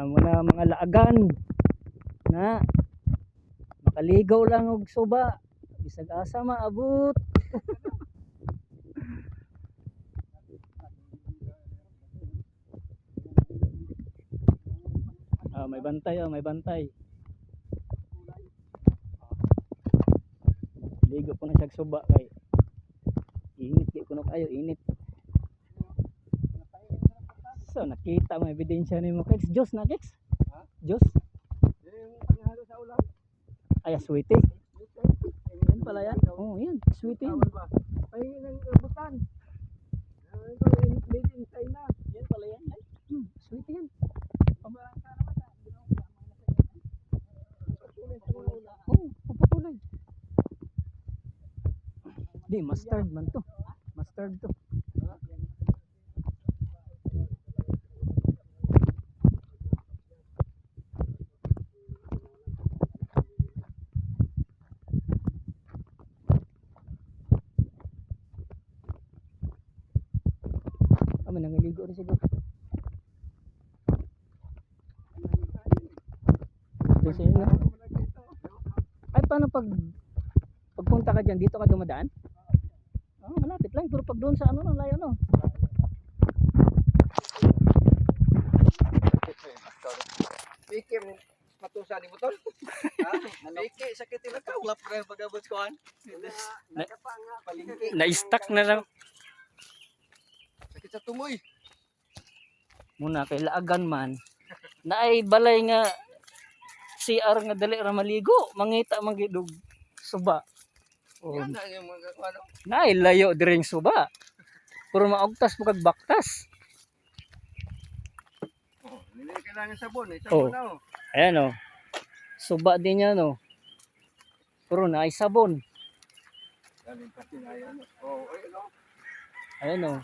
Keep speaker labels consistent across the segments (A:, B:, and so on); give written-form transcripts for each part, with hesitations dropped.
A: Muna mga laagan na makaligaw lang og suba bisag asa maabot. May bantay, may bantay. Ligo ko na siya suba kay init kay kuno kayo init. So nakita mo ebidensya nimo kay Diyos na Kix. Ha? Diyos. Yung panghalo sa ulam. Ay sweetie. Yan pala yan. Oh, yan, sweetie. Pahingin ng butan. Made in China. Yan pala yan. Sweetie yan. Papatuloy. Di, mustard man to. Mustard to. Kami nangiligo rin siguro. Ay, paano pagpunta ka dyan, dito ka dumadaan? Oh, malapit lang, pero pag doon sa ano, layo no.
B: Piki matusa ni butol. Piki sakit na ka, wala pa pagabot ko an.
A: Na-stuck na lang.
B: Sakit sa tumoy.
A: Muna kay laagan man. Naay balay nga CR nga dali ra maligo, mangita magidug suba. Oh.
B: Yan na yung mga ano.
A: Naay layo diring suba. Puro maugtas mo kag baktas.
B: Oh, hindi kailangan sabon eh. Sabon na oh.
A: Ayan oh. Suba din yan oh. Puro naay sabon.
B: Galing pa sinayan. Oh, ayun oh.
A: Ayan oh.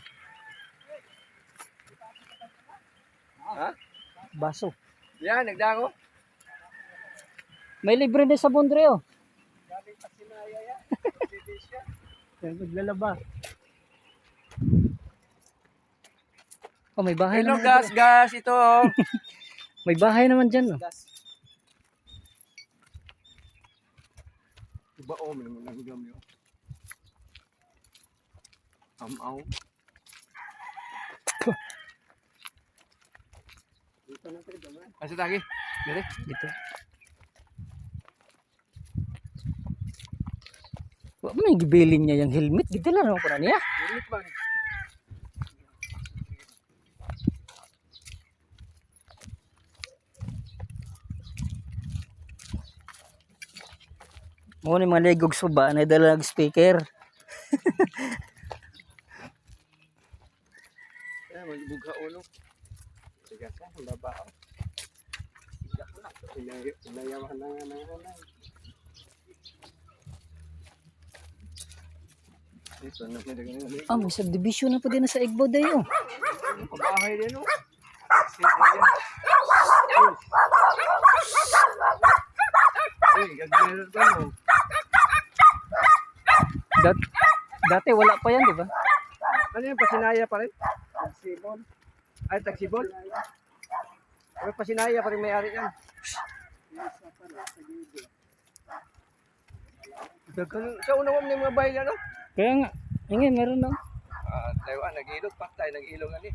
B: Ha?
A: Baso.
B: Yan, nagdango.
A: May libre din sabon dre oh.
B: Galing pa sinaya yan.
A: Yan maglalaba. Oh, may bahay
B: Hello,
A: naman.
B: gas ito.
A: May bahay naman diyan oh.
B: Gas. Iba oh, may mga higam yo. Amaw. Asa tagi? Dire
A: Dito. Wa man gibilin niya yung helmet, gidala naman ko na niya.
B: Unit man.
A: Mo ni mga ligog suba na dala ng speaker.
B: Ya, magbuga ulo. Sige sa baba. Sige ko na. Inayawan na nga. Ito na pwede ganyan.
A: May subdivision na po din sa Igbo dayo.
B: Pabahay din oh. Uy, gagawin ka mo.
A: Dati wala pa yan, di ba?
B: Ano yung pasinaya pa rin? Tagsibol. Ay, tagsibol? Pero pasinaya pa rin may-ari yan. Sa unang ng mga bahay ano?
A: Kaya nga, ingin meron no.
B: Taiwan, nag-ilog, patay, nag-ilog ani.